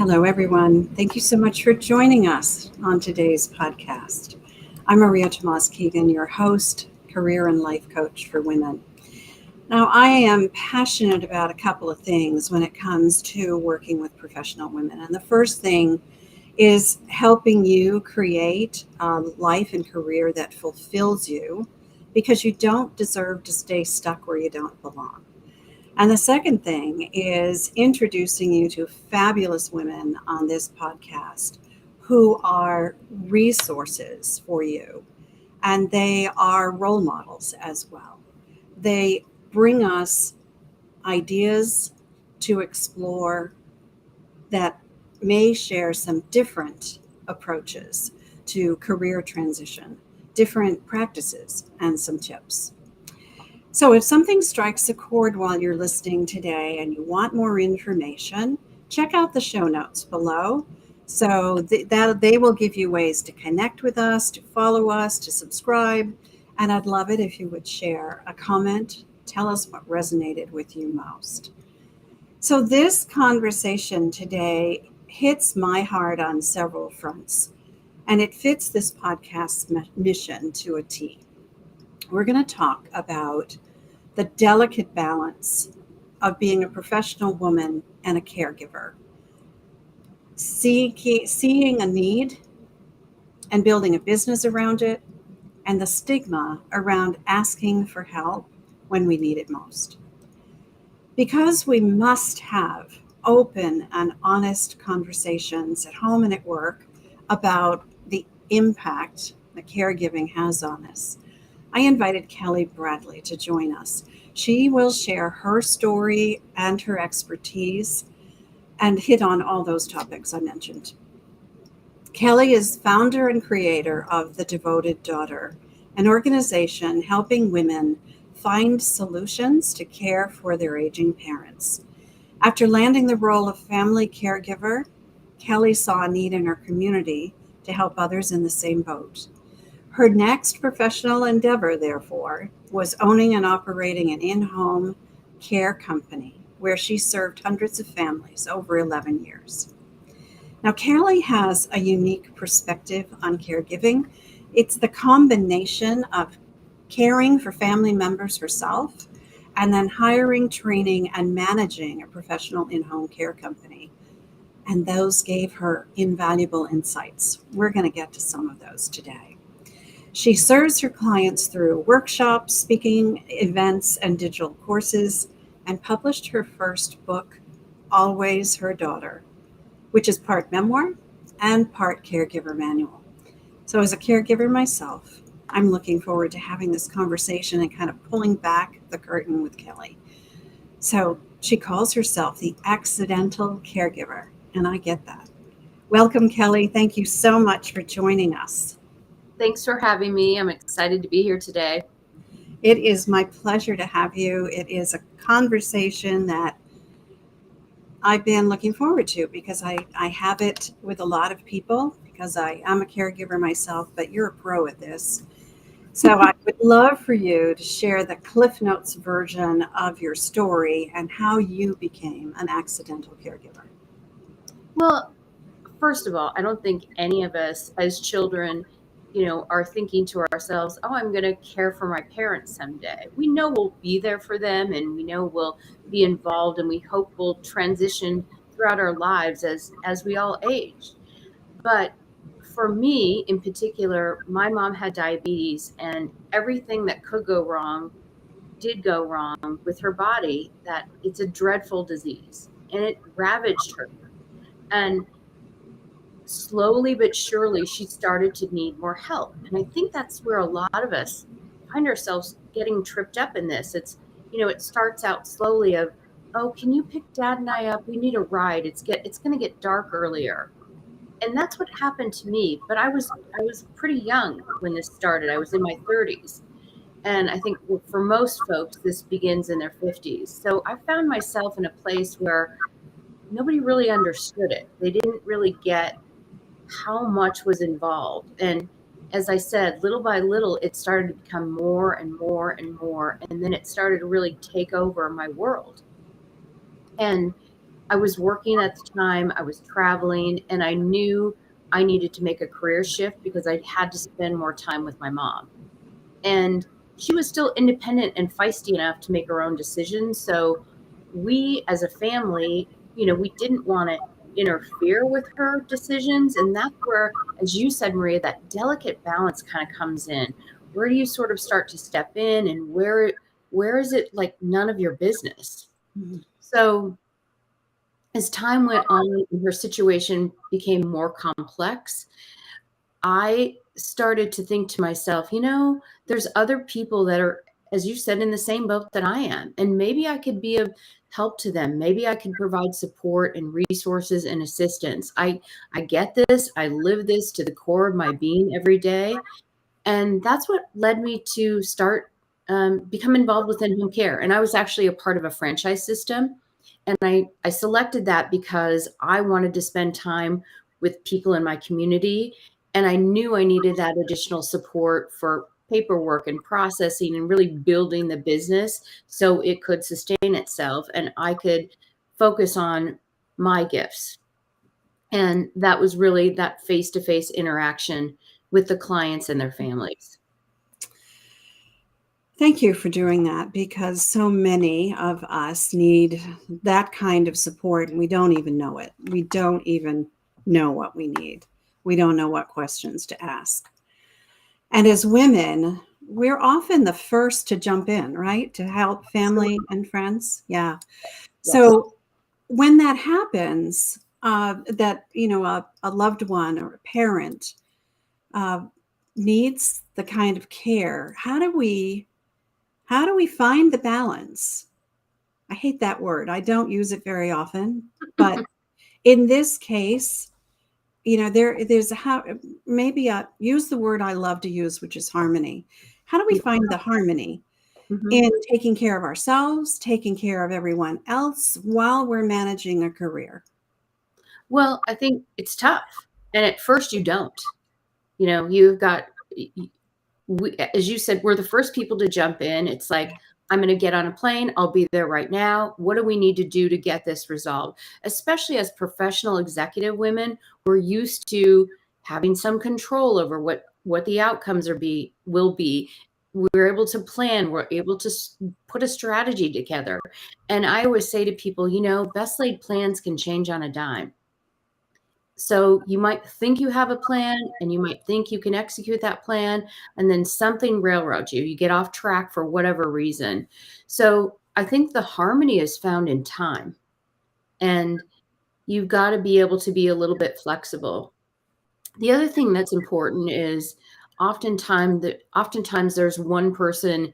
Hello, everyone. Thank you so much for joining us on today's podcast. I'm Maria Tomás-Keegan, your host, career and life coach for women. Now, I am passionate about a couple of things when it comes to working with professional women. And the first thing is helping you create a life and career that fulfills you, because you don't deserve to stay stuck where you don't belong. And the second thing is introducing you to fabulous women on this podcast who are resources for you. And they are role models as well. They bring us ideas to explore that may share some different approaches to career transition, different practices, and some tips. So if something strikes a chord while you're listening today and you want more information, check out the show notes below. So that they will give you ways to connect with us, to follow us, to subscribe. And I'd love it if you would share a comment. Tell us what resonated with you most. So this conversation today hits my heart on several fronts, and it fits this podcast's mission to a T. We're going to talk about the delicate balance of being a professional woman and a caregiver, seeing a need and building a business around it, and the stigma around asking for help when we need it most. Because we must have open and honest conversations at home and at work about the impact that caregiving has on us, I invited Kelli Bradley to join us. She will share her story and her expertise and hit on all those topics I mentioned. Kelli is founder and creator of The Devoted Daughter, an organization helping women find solutions to care for their aging parents. After landing the role of family caregiver, Kelli saw a need in her community to help others in the same boat. Her next professional endeavor, therefore, was owning and operating an in-home care company where she served hundreds of families over 11 years. Now, Kelli has a unique perspective on caregiving. It's the combination of caring for family members herself and then hiring, training, and managing a professional in-home care company. And those gave her invaluable insights. We're going to get to some of those today. She serves her clients through workshops, speaking events, and digital courses, and published her first book, Always Her Daughter, which is part memoir and part caregiver manual. So as a caregiver myself, I'm looking forward to having this conversation and kind of pulling back the curtain with Kelli. So she calls herself the accidental caregiver, and I get that. Welcome, Kelli. Thank you so much for joining us. Thanks for having me. I'm excited to be here today. It is my pleasure to have you. It is a conversation that I've been looking forward to because I have it with a lot of people because I am a caregiver myself, but you're a pro at this. So I would love for you to share the Cliff Notes version of your story and how you became an accidental caregiver. Well, first of all, I don't think any of us as children, are thinking to ourselves, oh, I'm going to care for my parents someday. We know we'll be there for them and we know we'll be involved and we hope we'll transition throughout our lives as we all age. But for me in particular, my mom had diabetes and everything that could go wrong did go wrong with her body, that it's a dreadful disease and it ravaged her. And slowly but surely, she started to need more help. And I think that's where a lot of us find ourselves getting tripped up in this. It's, it starts out slowly of, oh, can you pick Dad and I up? We need a ride. It's going to get dark earlier. And that's what happened to me. But I was pretty young when this started. I was in my 30s. And I think for most folks, this begins in their 50s. So I found myself in a place where nobody really understood it. They didn't really get how much was involved. And as I said, little by little, it started to become more and more and more. And then it started to really take over my world. And I was working at the time, I was traveling, and I knew I needed to make a career shift because I had to spend more time with my mom. And she was still independent and feisty enough to make her own decisions. So we as a family, we didn't want to interfere with her decisions. And that's where, as you said, Maria, that delicate balance kind of comes in. Where do you sort of start to step in, and where is it like none of your business? Mm-hmm. So as time went on and her situation became more complex, I started to think to myself, there's other people that are, as you said, in the same boat that I am. And maybe I could be of help to them. Maybe I can provide support and resources and assistance. I get this. I live this to the core of my being every day. And that's what led me to start become involved with in-home care. And I was actually a part of a franchise system. And I selected that because I wanted to spend time with people in my community. And I knew I needed that additional support for paperwork and processing and really building the business so it could sustain itself and I could focus on my gifts. And that was really that face-to-face interaction with the clients and their families. Thank you for doing that, because so many of us need that kind of support and we don't even know it. We don't even know what we need. We don't know what questions to ask. And as women, we're often the first to jump in, right? To help family and friends. Yeah. Yes. So when that happens, that, a loved one or a parent needs the kind of care, how do we find the balance? I hate that word. I don't use it very often, but in this case, there's use the word I love to use, which is harmony. How do we find the harmony in taking care of ourselves, taking care of everyone else while we're managing a career? Well, I think it's tough. And at first you don't. You've got, as you said, we're the first people to jump in. It's like, I'm going to get on a plane. I'll be there right now. What do we need to do to get this resolved? Especially as professional executive women, we're used to having some control over what the outcomes will be. We're able to plan. We're able to put a strategy together. And I always say to people, best laid plans can change on a dime. So you might think you have a plan and you might think you can execute that plan, and then something railroads you. You get off track for whatever reason. So I think the harmony is found in time, and you've got to be able to be a little bit flexible. The other thing that's important is oftentimes there's one person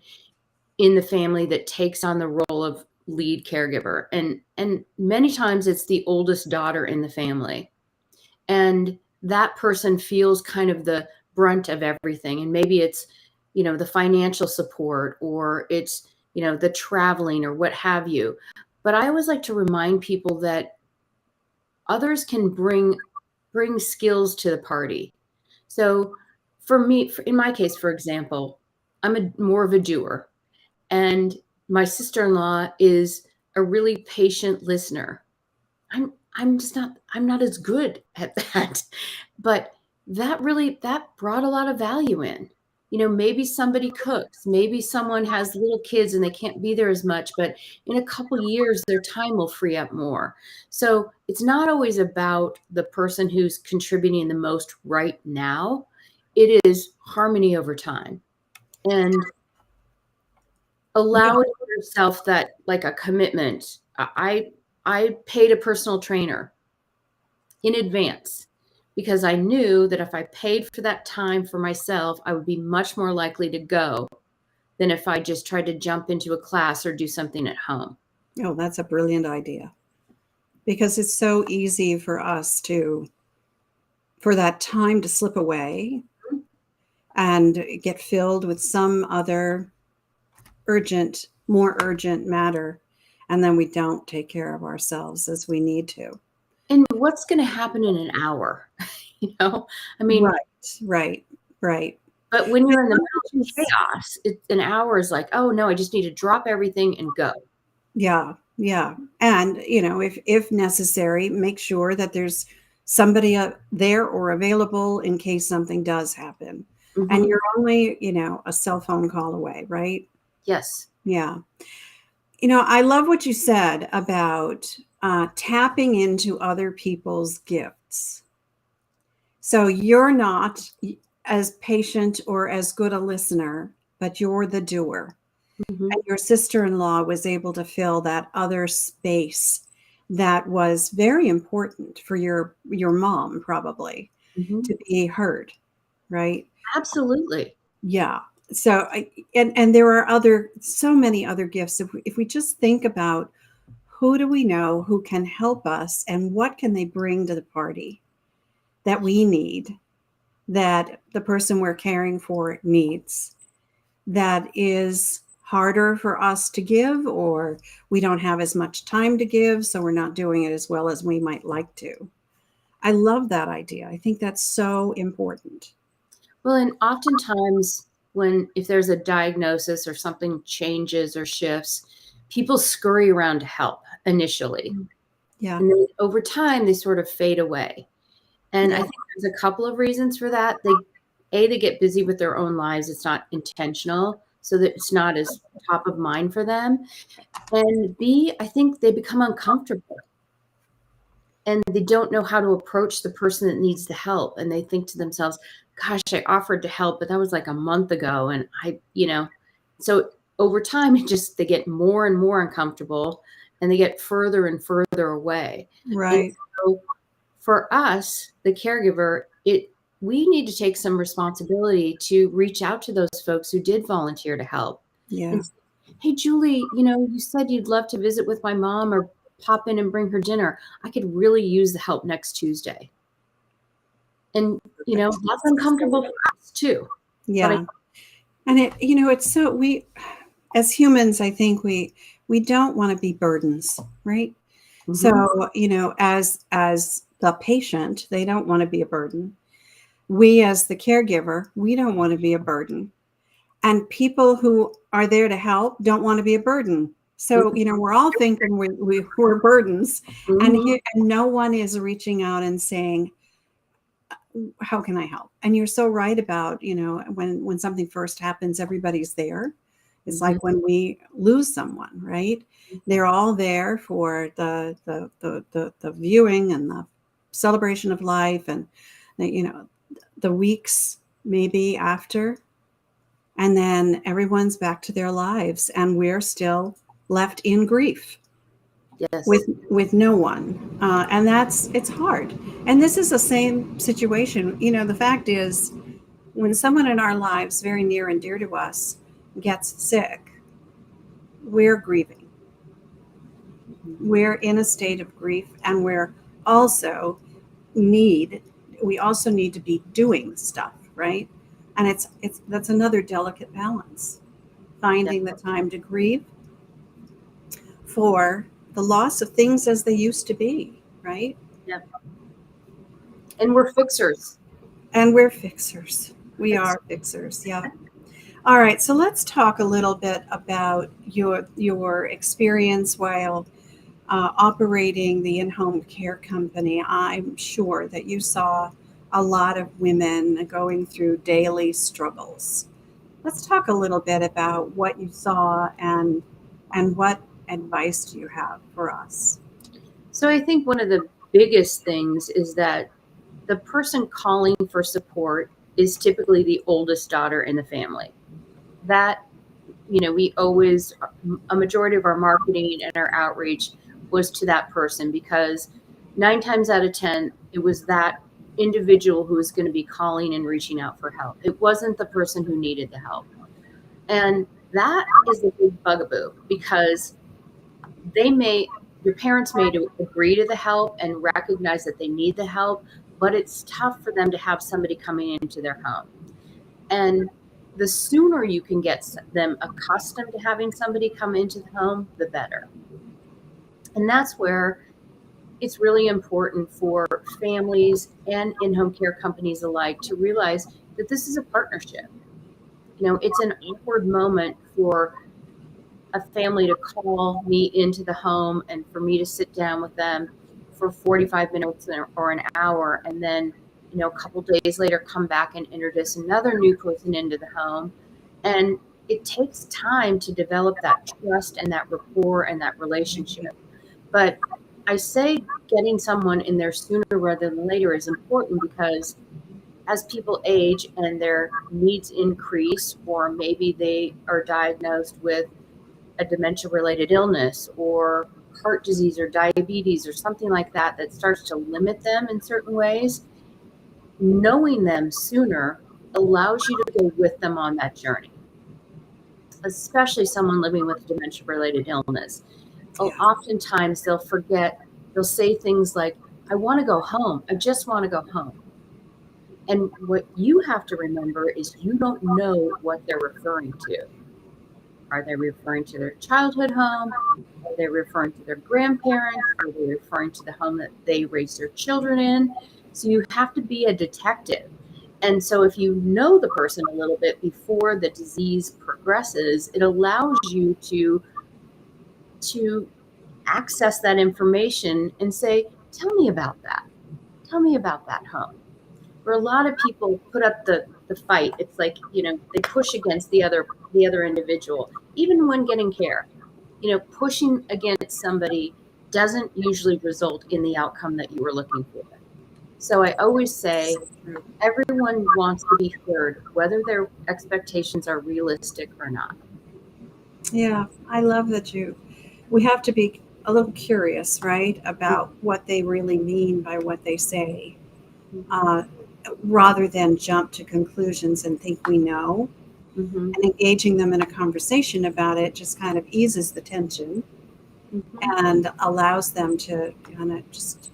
in the family that takes on the role of lead caregiver, and many times it's the oldest daughter in the family. And that person feels kind of the brunt of everything. And maybe it's, the financial support, or it's, the traveling or what have you. But I always like to remind people that others can bring skills to the party. So for me, in my case, for example, I'm more of a doer. And my sister-in-law is a really patient listener. I'm not as good at that. But that brought a lot of value in. Maybe somebody cooks, maybe someone has little kids and they can't be there as much, but in a couple years, their time will free up more. So it's not always about the person who's contributing the most right now. It is harmony over time. And allowing yourself that, like, a commitment. I paid a personal trainer in advance because I knew that if I paid for that time for myself, I would be much more likely to go than if I just tried to jump into a class or do something at home. Oh, that's a brilliant idea, because it's so easy for us for that time to slip away and get filled with some other more urgent matter. And then we don't take care of ourselves as we need to. And what's going to happen in an hour? I mean, right. But when you're in the middle of chaos, an hour is like, oh no, I just need to drop everything and go. Yeah. Yeah. And, if necessary, make sure that there's somebody there or available in case something does happen. And Hmm. you're only, a cell phone call away, right? Yes. Yeah. I love what you said about tapping into other people's gifts. So you're not as patient or as good a listener, but you're the doer. Hmm. And your sister-in-law was able to fill that other space that was very important for your mom, probably, Hmm. to be heard, right? Absolutely. Yeah. So and there are so many other gifts. If we just think about who do we know who can help us and what can they bring to the party that we need, that the person we're caring for needs, that is harder for us to give, or we don't have as much time to give, so we're not doing it as well as we might like to. I love that idea. I think that's so important. Well, and oftentimes if there's a diagnosis or something changes or shifts, people scurry around to help initially. Yeah. And then over time, they sort of fade away. And I Yeah. think there's a couple of reasons for that. They get busy with their own lives. It's not intentional, so that it's not as top of mind for them. And B, I think they become uncomfortable and they don't know how to approach the person that needs the help. And they think to themselves, gosh, I offered to help, but that was like a month ago. And so over time, they get more and more uncomfortable and they get further and further away. And Right. so for us, the caregiver, we need to take some responsibility to reach out to those folks who did volunteer to help. Yeah. And say, hey, Julie, you said you'd love to visit with my mom or pop in and bring her dinner. I could really use the help next Tuesday. And, Perfect. that's uncomfortable for us too. But Yeah. And it's so we as humans, I think we don't want to be burdens, right? Mhm. So, as the patient, they don't want to be a burden. We as the caregiver, we don't want to be a burden. And people who are there to help don't want to be a burden. So, we're all thinking we're burdens, and Mhm. no one is reaching out and saying, how can I help? And you're so right about, when something first happens, everybody's there. It's Mhm. like when we lose someone, right? They're all there for the viewing and the celebration of life, and the weeks maybe after, and then everyone's back to their lives, and we're still left in grief with Yes. no one, and it's hard. And this is the same situation. The fact is, when someone in our lives, very near and dear to us, gets sick, we're grieving. We're in a state of grief, and also need we also need to be doing stuff, right? And it's that's another delicate balance, Yeah. finding the time to grieve for the loss of things as they used to be, right? Yeah. And we're fixers. And we're fixers. We Fix- are fixers. Yeah. All right. So let's talk a little bit about your experience while operating the in-home care company. I'm sure that you saw a lot of women going through daily struggles. Let's talk a little bit about what you saw and what advice do you have for us? So I think one of the biggest things is that the person calling for support is typically the oldest daughter in the family. That, we always, a majority of our marketing and our outreach was to that person because 9 times out of 10, it was that individual who was going to be calling and reaching out for help. It wasn't the person who needed the help. And that is a big bugaboo because your parents may agree to the help and recognize that they need the help, but it's tough for them to have somebody coming into their home. And the sooner you can get them accustomed to having somebody come into the home, the better. And that's where it's really important for families and in-home care companies alike to realize that this is a partnership. It's an awkward moment for a family to call me into the home and for me to sit down with them for 45 minutes or an hour, and then, a couple days later come back and introduce another new person into the home. And it takes time to develop that trust and that rapport and that relationship. But I say getting someone in there sooner rather than later is important, because as people age and their needs increase, or maybe they are diagnosed with a dementia related illness or heart disease or diabetes or something like that that starts to limit them in certain ways, knowing them sooner allows you to go with them on that journey, especially someone living with a dementia related illness. Yeah. Oftentimes they'll forget, they'll say things like, I want to go home. I just want to go home. And what you have to remember is you don't know what they're referring to. Are they referring to their childhood home? Are they referring to their grandparents? Are they referring to the home that they raised their children in? So you have to be a detective. And so if you know the person a little bit before the disease progresses, it allows you to access that information and say, tell me about that. Tell me about that home. Where a lot of people put up the fight. It's like, they push against the other individual, even when getting care. Pushing against somebody doesn't usually result in the outcome that you were looking for. So I always say everyone wants to be heard, whether their expectations are realistic or not. Yeah, I love that we have to be a little curious, right, about what they really mean by what they say, rather than jump to conclusions and think we know. Mm-hmm. And engaging them in a conversation about it just kind of eases the tension and allows them to kind of just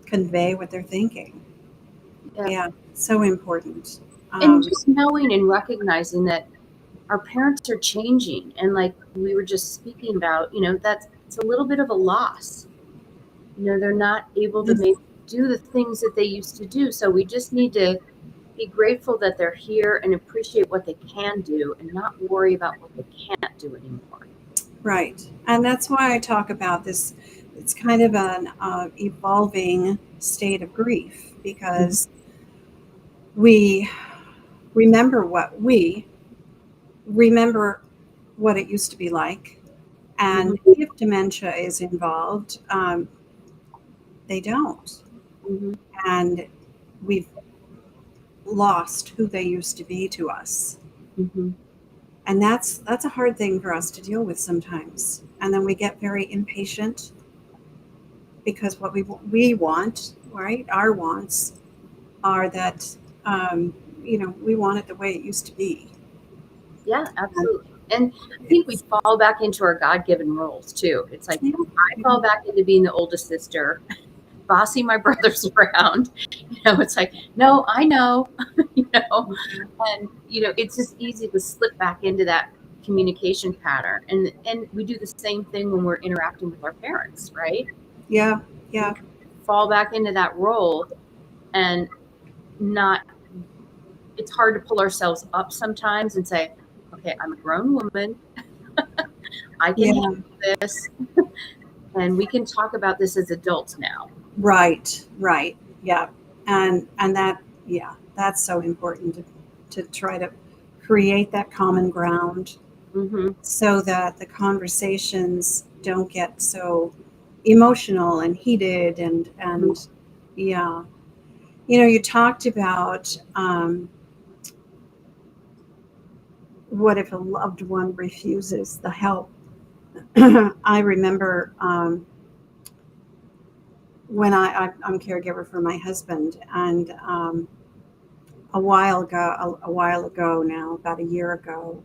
convey what they're thinking. Yeah, so important. And just knowing and recognizing that our parents are changing, and like we were just speaking about, it's a little bit of a loss. They're not able to maybe do the things that they used to do. So we just need to be grateful that they're here and appreciate what they can do and not worry about what they can't do anymore. Right. And that's why I talk about this. It's kind of an evolving state of grief, because we remember what it used to be like. And if dementia is involved, they don't. And we've lost who they used to be to us. And that's a hard thing for us to deal with sometimes. And then we get very impatient, because what we want, right, our wants are that, we want it the way it used to be. Yeah, absolutely. And I think we fall back into our God-given roles too. It's like, I fall back into being the oldest sister, bossing my brothers around. It's like, no, I know, and it's just easy to slip back into that communication pattern. And we do the same thing when we're interacting with our parents, right? Yeah. Fall back into that role, and it's hard to pull ourselves up sometimes and say, okay, I'm a grown woman. I can handle this. And we can talk about this as adults now. Right. Yeah. And that's so important to try to create that common ground, so that the conversations don't get so emotional and heated and yeah. You talked about what if a loved one refuses the help. I remember when I'm caregiver for my husband, and a while ago now, about a year ago,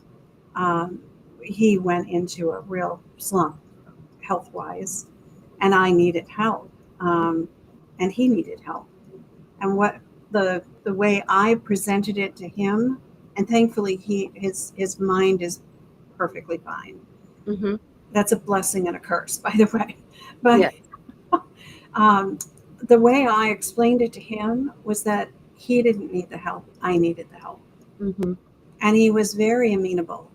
he went into a real slump health-wise, and I needed help, and he needed help. And what the way I presented it to him, and thankfully his mind is perfectly fine. That's a blessing and a curse, by the way. But the way I explained it to him was that he didn't need the help. I needed the help. And he was very amenable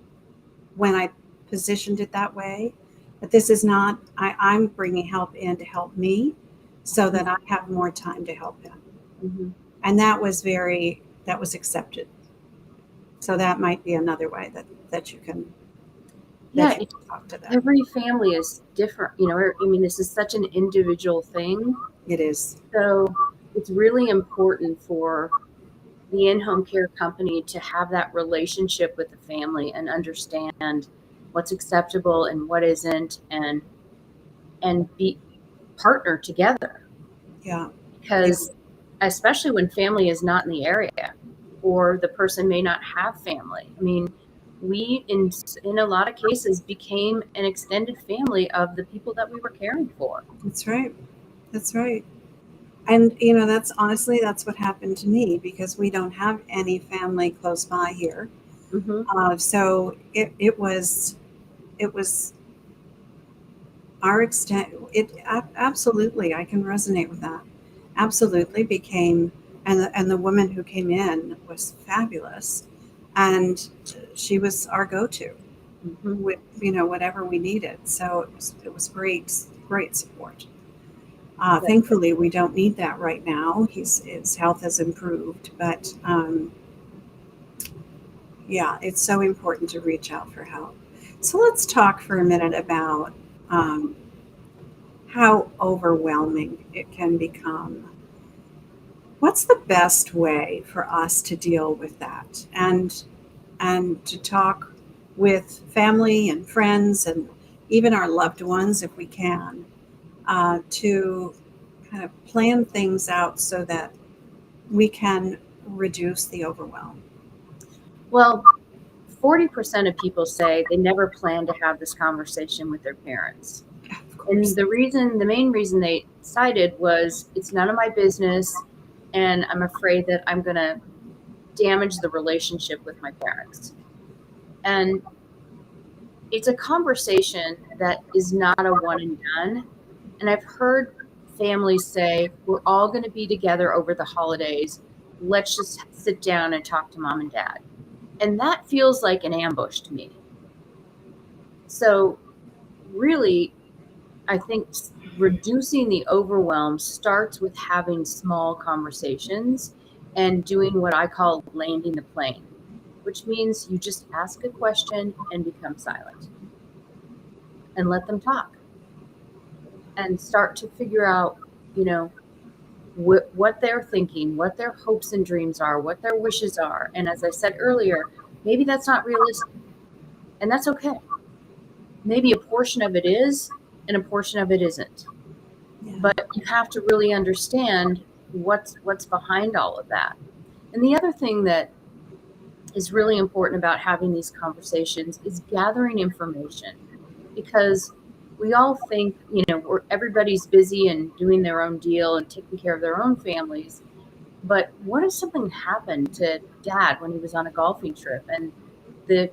when I positioned it that way. But this is not, I'm bringing help in to help me so that I have more time to help him. Mm-hmm. And that was accepted. So that might be another way that you can, Yeah, talk to them. every family is different. I mean, this is such an individual thing. It is. So it's really important for the in-home care company to have that relationship with the family and understand what's acceptable and what isn't, and be partner together. Yeah. Because especially when family is not in the area, or the person may not have family. I mean, we in a lot of cases became an extended family of the people that we were caring for. That's right. That's right. And that's what happened to me, because we don't have any family close by here. Mm-hmm. So it was our extent. Absolutely, I can resonate with that. Absolutely became, and the woman who came in was fabulous, and she was our go-to Mm-hmm. with whatever we needed. So it was great support. Thankfully, we don't need that right now. His health has improved, but yeah, it's so important to reach out for help. So let's talk for a minute about um, how overwhelming it can become. What's the best way for us to deal with that, and to talk with family and friends and even our loved ones, if we can, to kind of plan things out so that we can reduce the overwhelm? Well, 40% of people say they never plan to have this conversation with their parents. Of And course. the main reason they cited was, it's none of my business, and I'm afraid that I'm going to damage the relationship with my parents. And it's a conversation that is not a one and done. And I've heard families say, we're all going to be together over the holidays. Let's just sit down and talk to mom and dad. And that feels like an ambush to me. So, really, I think reducing the overwhelm starts with having small conversations and doing what I call landing the plane, which means you just ask a question and become silent and let them talk and start to figure out, what they're thinking, what their hopes and dreams are, what their wishes are. And as I said earlier, maybe that's not realistic, and that's okay. Maybe a portion of it is and a portion of it isn't. Yeah. But you have to really understand what's behind all of that. And the other thing that is really important about having these conversations is gathering information, because we all think, everybody's busy and doing their own deal and taking care of their own families. But what if something happened to dad when he was on a golfing trip, and the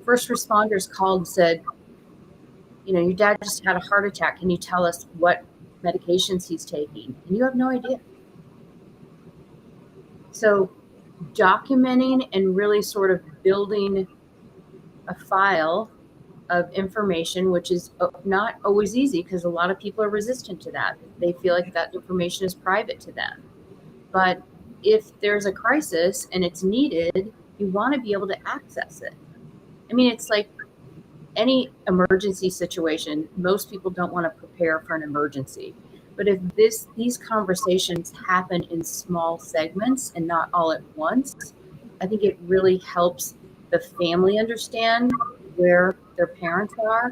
first responders called and said, your dad just had a heart attack. Can you tell us what medications he's taking? And you have no idea. So documenting and really sort of building a file of information, which is not always easy, because a lot of people are resistant to that. They feel like that information is private to them. But if there's a crisis and it's needed, you want to be able to access it. I mean, it's like any emergency situation. Most people don't want to prepare for an emergency. But if these conversations happen in small segments and not all at once, I think it really helps the family understand where their parents are,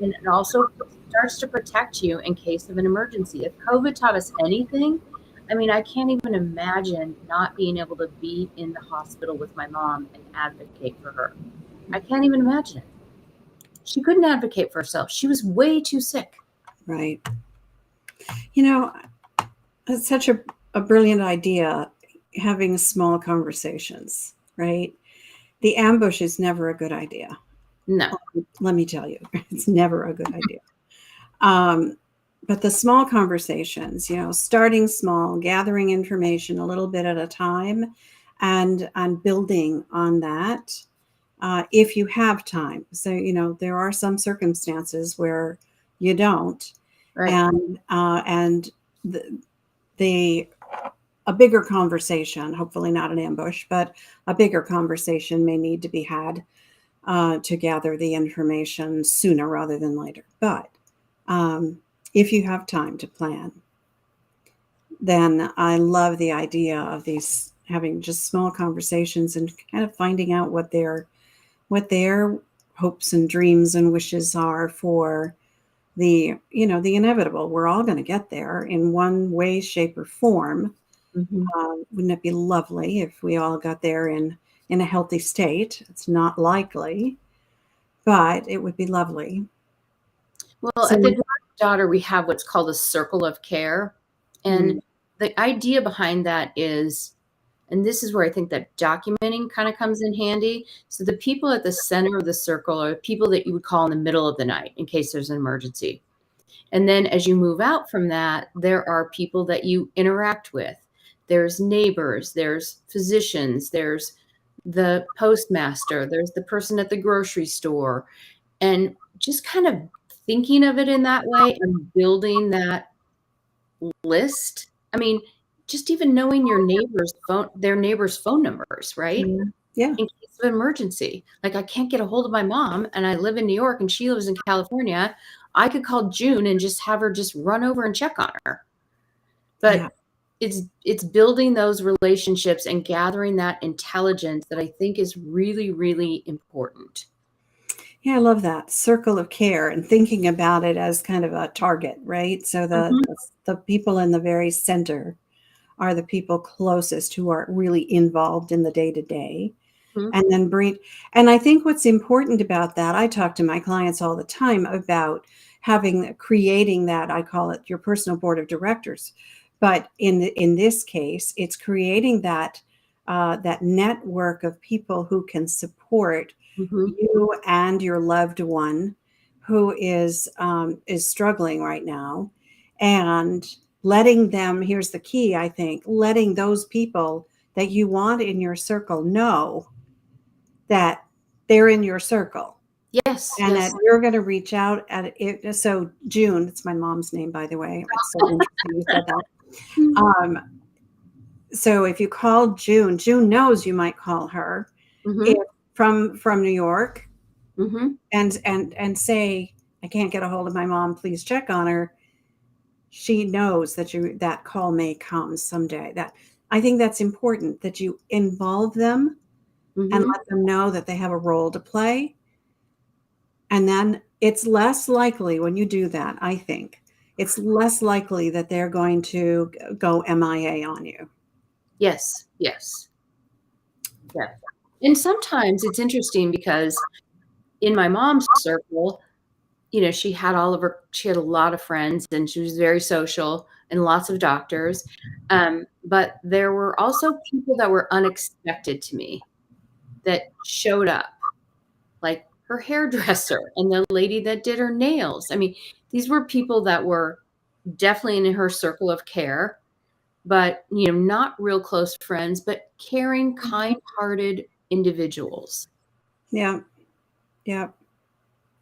and it also starts to protect you in case of an emergency. If COVID taught us anything, I mean, I can't even imagine not being able to be in the hospital with my mom and advocate for her. I can't even imagine it. She couldn't advocate for herself. She was way too sick. Right. It's such a brilliant idea, having small conversations, right? The ambush is never a good idea. No. Let me tell you, it's never a good idea. But the small conversations, starting small, gathering information a little bit at a time, and building on that, if you have time. So, there are some circumstances where you don't, Right. and the a bigger conversation, hopefully not an ambush, but a bigger conversation may need to be had to gather the information sooner rather than later. But if you have time to plan, then I love the idea of these having just small conversations and kind of finding out what their hopes and dreams and wishes are for the inevitable. We're all going to get there in one way, shape, or form. Mm-hmm. Wouldn't it be lovely if we all got there in a healthy state? It's not likely, but it would be lovely. Well, So, at the daughter, we have what's called a circle of care. And the idea behind that is, and this is where I think that documenting kind of comes in handy. So the people at the center of the circle are people that you would call in the middle of the night in case there's an emergency. And then as you move out from that, there are people that you interact with. There's neighbors, there's physicians, there's the postmaster, there's the person at the grocery store. And just kind of thinking of it in that way and building that list. I mean, just even knowing their neighbors' phone numbers, right? yeah, In case of emergency. Like I can't get a hold of my mom and I live in New York and she lives in California. I could call June and just have her just run over and check on her. But it's building those relationships and gathering that intelligence that I think is really, really important. Yeah, I love that circle of care and thinking about it as kind of a target, right? So the people in the very center are the people closest who are really involved in the day to day. Mhm. And then and I think what's important about that, I talk to my clients all the time about creating that, I call it your personal board of directors. But in this case, it's creating that network of people who can support Mhm. you and your loved one who is struggling right now, and letting them. Here's the key, I think: letting those people that you want in your circle know that they're in your circle Yes, and that yes. you're going to reach out at it. So June, it's my mom's name, by the way. It's so interesting you said that. Um, so if you call June, June knows you might call her if, Mhm. from New York, Mhm. and say, I can't get a hold of my mom, please check on her. She knows that call may come someday. That I think that's important, that you involve them and Mhm. let them know that they have a role to play. And then it's less likely when you do that, I think, it's less likely that they're going to go MIA on you. Yes, yes. Yeah. And sometimes it's interesting because in my mom's circle, she had a lot of friends and she was very social and lots of doctors. But there were also people that were unexpected to me that showed up, like her hairdresser and the lady that did her nails. I mean, these were people that were definitely in her circle of care, but not real close friends, but caring, kind-hearted individuals. Yeah. Yeah.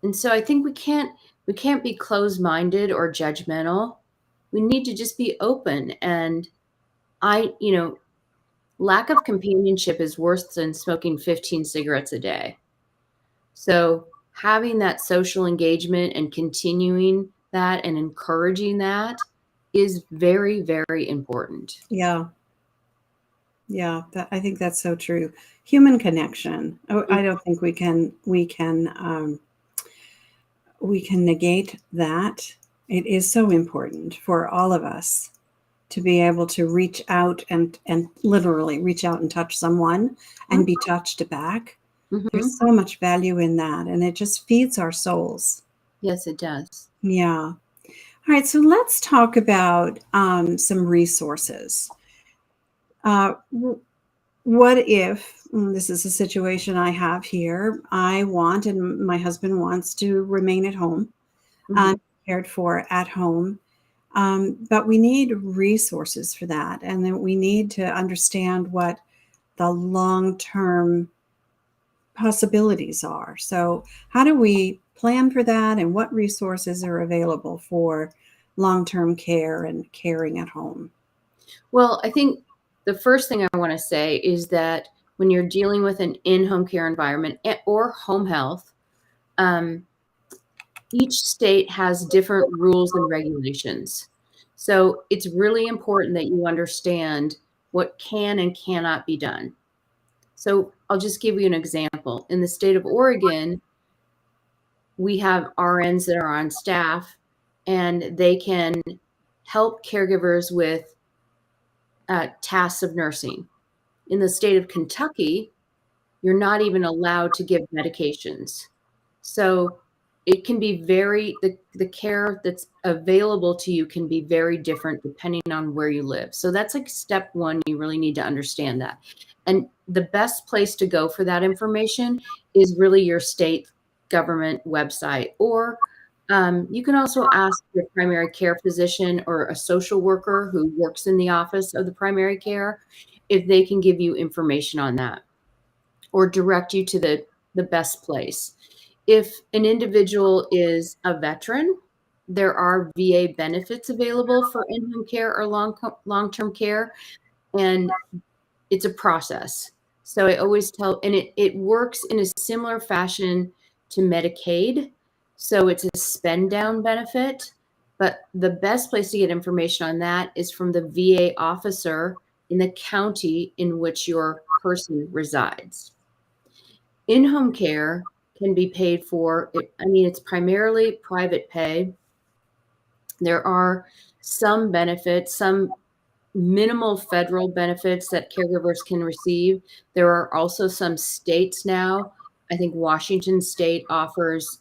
And so I think we can't be closed-minded or judgmental. We need to just be open. And lack of companionship is worse than smoking 15 cigarettes a day. So having that social engagement and continuing that and encouraging that is very, very important. Yeah. Yeah, I think that's so true. Human connection. Oh, I don't think we can negate that. It is so important for all of us to be able to reach out and literally reach out and touch someone and be touched back. Mhm. There's so much value in that, and it just feeds our souls. Yes, it does. Yeah. All right, so let's talk about some resources. Uh, what if this is a situation I have here? I want, and my husband wants to remain at home, Mhm. cared for at home. But we need resources for that. And then we need to understand what the long term possibilities are. So how do we plan for that, and what resources are available for long-term care and caring at home? Well, I think the first thing I want to say is that when you're dealing with an in-home care environment or home health, um, each state has different rules and regulations. So it's really important that you understand what can and cannot be done. So I'll just give you an example. In the state of Oregon, we have RNs that are on staff, and they can help caregivers with tasks of nursing. In the state of Kentucky, you're not even allowed to give medications. So it can be the care that's available to you can be very different depending on where you live. So that's like step one. You really need to understand that. And the best place to go for that information is really your state government website. Or you can also ask your primary care physician or a social worker who works in the office of the primary care if they can give you information on that or direct you to the best place. If an individual is a veteran, there are VA benefits available for in-home care or long-term care, and it's a process. So I always tell, and it works in a similar fashion to Medicaid. So it's a spend down benefit, but the best place to get information on that is from the VA officer in the county in which your person resides. In-home care can be paid for. I mean, it's primarily private pay. There are some benefits, some minimal federal benefits that caregivers can receive. There are also some states now. I think Washington State offers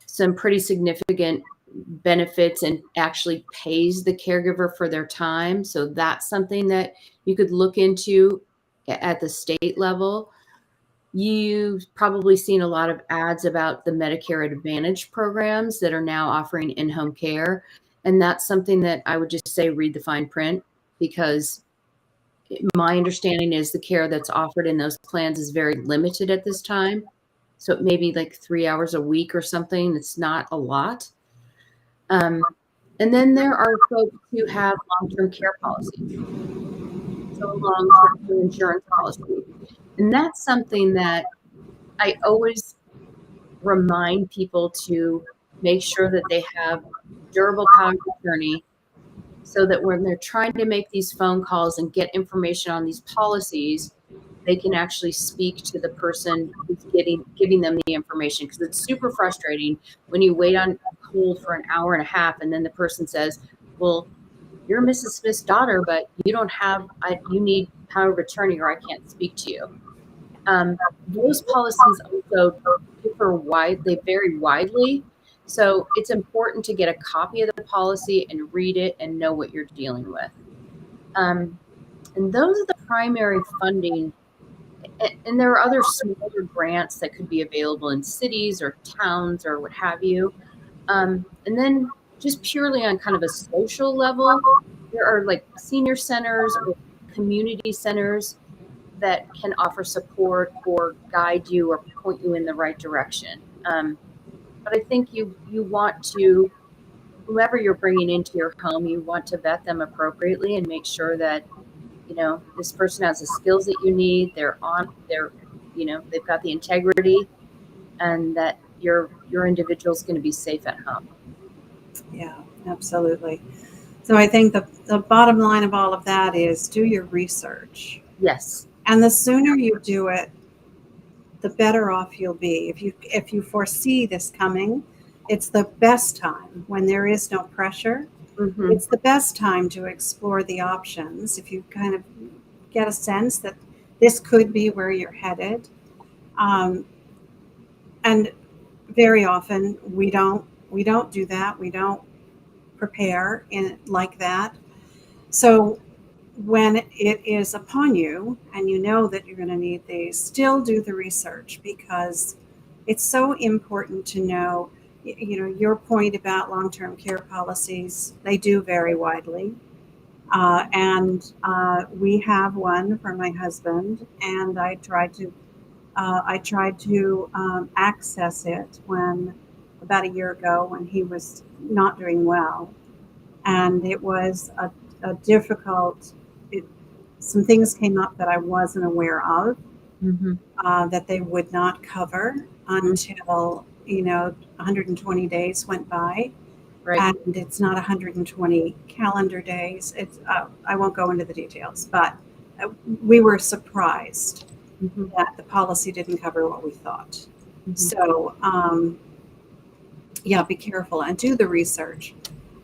some pretty significant benefits and actually pays the caregiver for their time. So that's something that you could look into at the state level. You've probably seen a lot of ads about the Medicare Advantage programs that are now offering in-home care. And that's something that I would just say read the fine print, because my understanding is the care that's offered in those plans is very limited at this time. So it may be like 3 hours a week or something. It's not a lot. And then there are folks who have long-term care policies, so long-term insurance policy. And that's something that I always remind people to make sure that they have durable power of attorney, so that when they're trying to make these phone calls and get information on these policies, they can actually speak to the person who's giving them the information. Because it's super frustrating when you wait on hold for an hour and a half and then the person says, well, you're Mrs. Smith's daughter, but you don't have, you need power of attorney or I can't speak to you. Those policies also differ they vary widely. So it's important to get a copy of the policy and read it and know what you're dealing with. And those are the primary funding. And there are other smaller grants that could be available in cities or towns or what have you. And then just purely on kind of a social level, there are like senior centers or community centers that can offer support or guide you or point you in the right direction. But I think you want to, whoever you're bringing into your home, you want to vet them appropriately and make sure that, this person has the skills that you need. They've got the integrity, and that your individual is going to be safe at home. Yeah, absolutely. So I think the bottom line of all of that is do your research. Yes. And the sooner you do it, the better off you'll be. If you foresee this coming, it's the best time when there is no pressure. Mm-hmm. It's the best time to explore the options. If you kind of get a sense that this could be where you're headed. And very often we don't do that. We don't prepare in like that. So when it is upon you and you know that you're going to need these, still do the research, because it's so important to know, your point about long-term care policies, they do vary widely. And we have one for my husband, and I try to I tried to access it about a year ago when he was not doing well. And it was a difficult, some things came up that I wasn't aware of Mm-hmm. that they would not cover until, 120 days went by. Right. And it's not 120 calendar days. I won't go into the details, but we were surprised Mm-hmm. that the policy didn't cover what we thought. Mm-hmm. So, yeah, be careful and do the research,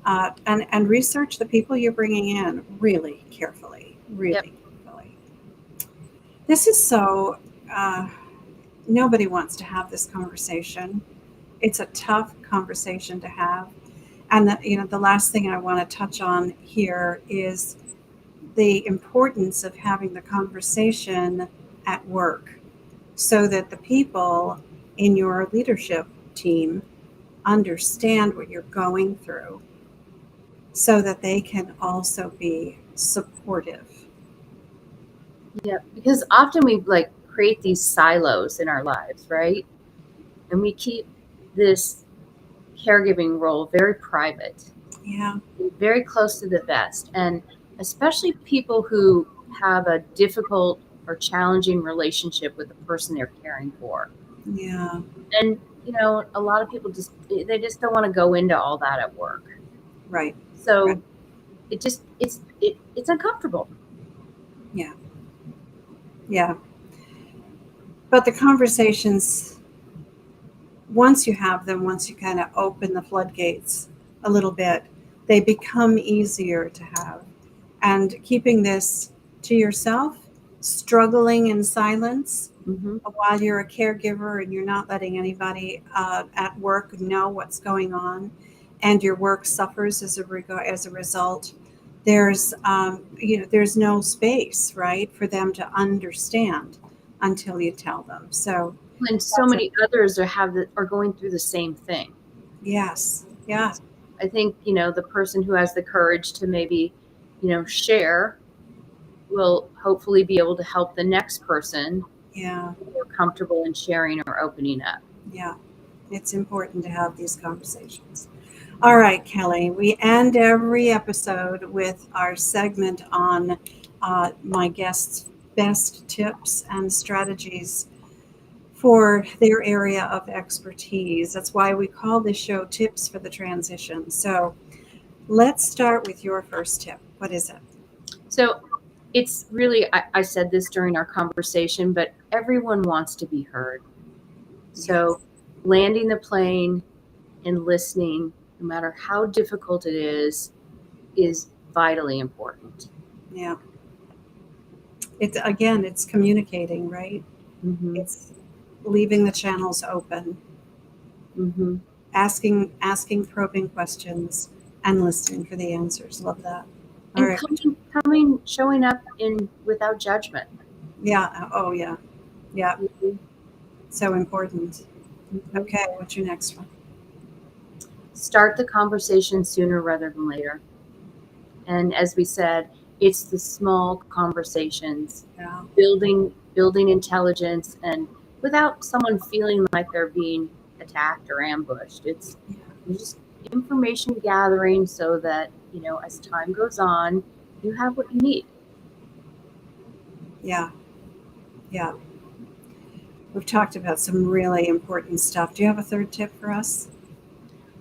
and research the people you're bringing in really carefully, really carefully. This is so. Nobody wants to have this conversation. It's a tough conversation to have. And the last thing I want to touch on here is the importance of having the conversation at work so that the people in your leadership team understand what you're going through so that they can also be supportive. Yeah, because often we like create these silos in our lives, right? And we keep this caregiving role very private, Yeah. very close to the vest. And especially people who have a difficult or challenging relationship with the person they're caring for. Yeah. And, a lot of people they just don't want to go into all that at work. Right. So Right. it's uncomfortable. Yeah. Yeah. But the conversations, once you have them, once you kind of open the floodgates a little bit, they become easier to have. And keeping this to yourself, struggling in silence Mm-hmm. while you're a caregiver and you're not letting anybody at work know what's going on, and your work suffers as a result, there's there's no space, right, for them to understand until you tell them. So And so many others are going through the same thing. yes, yeah, I think, the person who has the courage to maybe, share will hopefully be able to help the next person yeah, feel comfortable in sharing or opening up. yeah. It's important to have these conversations. All right, Kelli, we end every episode with our segment on my guests' best tips and strategies for their area of expertise. That's why we call this show Tips for the Transition. So let's start with your first tip. What is it? So it's really, I said this during our conversation, but everyone wants to be heard. So landing the plane and listening, no matter how difficult it is vitally important. Yeah. It's communicating, right? Mm-hmm. It's leaving the channels open, Mm-hmm. asking probing questions and listening for the answers. Love that. All And right. showing up without judgment. Yeah. Oh, yeah. Yeah. Mm-hmm. So important. Mm-hmm. Okay. What's your next one? Start the conversation sooner rather than later. And as we said, it's the small conversations, Yeah. building intelligence, and without someone feeling like they're being attacked or ambushed. It's just information gathering so that, as time goes on, you have what you need. Yeah. Yeah. We've talked about some really important stuff. Do you have a third tip for us?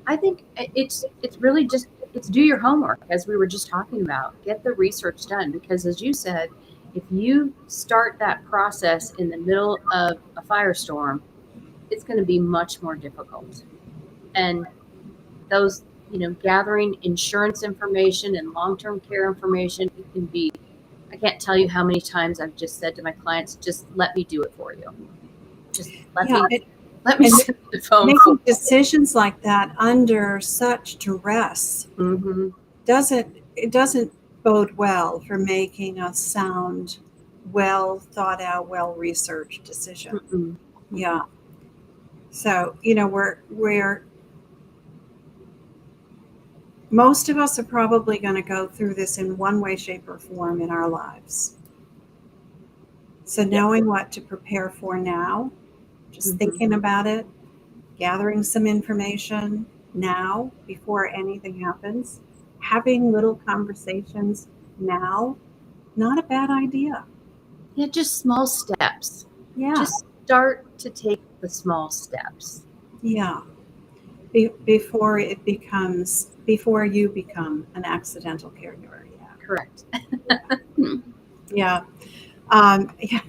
I think it's really just do your homework, as we were just talking about. Get the research done, because as you said, if you start that process in the middle of a firestorm, it's going to be much more difficult. And those, gathering insurance information and long-term care information, it can be, I can't tell you how many times I've just said to my clients, just let me do it for you. Just let me sit the phone. Making decisions like that under such duress Mm-hmm. doesn't bode well for making a sound, well thought out, well researched decision. Mm-mm. Yeah. So we're most of us are probably going to go through this in one way, shape, or form in our lives. So knowing what to prepare for now, just thinking about it, gathering some information now before anything happens, having little conversations now, not a bad idea. Yeah, just small steps. Yeah. Just start to take the small steps. Yeah. Before you become an accidental caregiver. Yeah. Correct. Yeah. Yeah.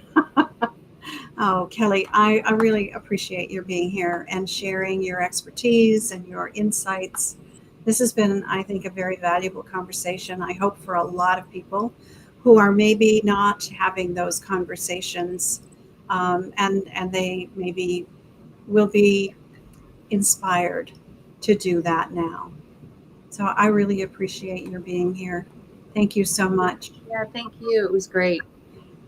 Oh, Kelli, I really appreciate your being here and sharing your expertise and your insights. This has been, I think, a very valuable conversation. I hope for a lot of people who are maybe not having those conversations, and they maybe will be inspired to do that now. So I really appreciate your being here. Thank you so much. Yeah, thank you. It was great.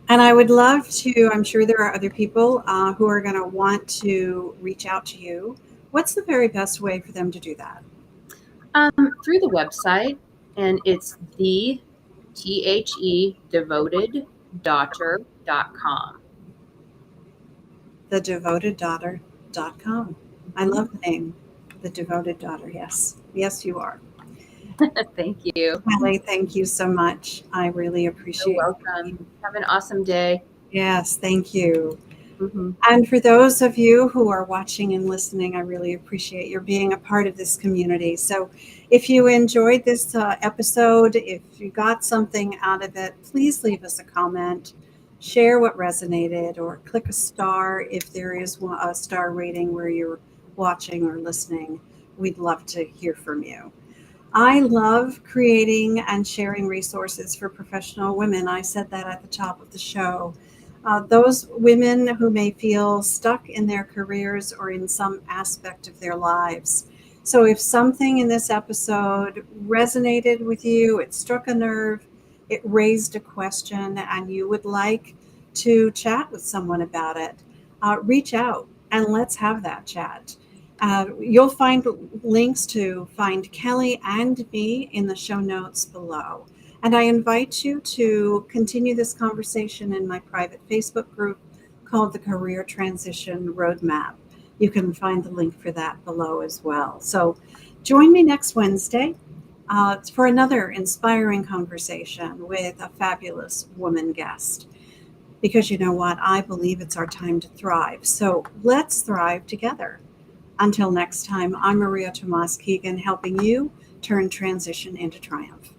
And I would love to, I'm sure there are other people who are going to want to reach out to you. What's the very best way for them to do that? Through the website, and it's devoteddaughter.com. TheDevotedDaughter.com. I love the name, The Devoted Daughter. Yes. Yes, you are. Thank you. Kelli, thank you so much. I really appreciate You're welcome. Have an awesome day. Yes, thank you. Mm-hmm. And for those of you who are watching and listening, I really appreciate your being a part of this community. So if you enjoyed this episode, if you got something out of it, please leave us a comment, share what resonated, or click a star if there is a star rating where you're watching or listening. We'd love to hear from you. I love creating and sharing resources for professional women. I said that at the top of the show. Those women who may feel stuck in their careers or in some aspect of their lives. So if something in this episode resonated with you, it struck a nerve, it raised a question, and you would like to chat with someone about it, reach out and let's have that chat. You'll find links to find Kelli and me in the show notes below. And I invite you to continue this conversation in my private Facebook group called the Career Transition Roadmap. You can find the link for that below as well. So join me next Wednesday for another inspiring conversation with a fabulous woman guest. Because you know what? I believe it's our time to thrive. So let's thrive together. Until next time, I'm Maria Tomás-Keegan, helping you turn transition into triumph.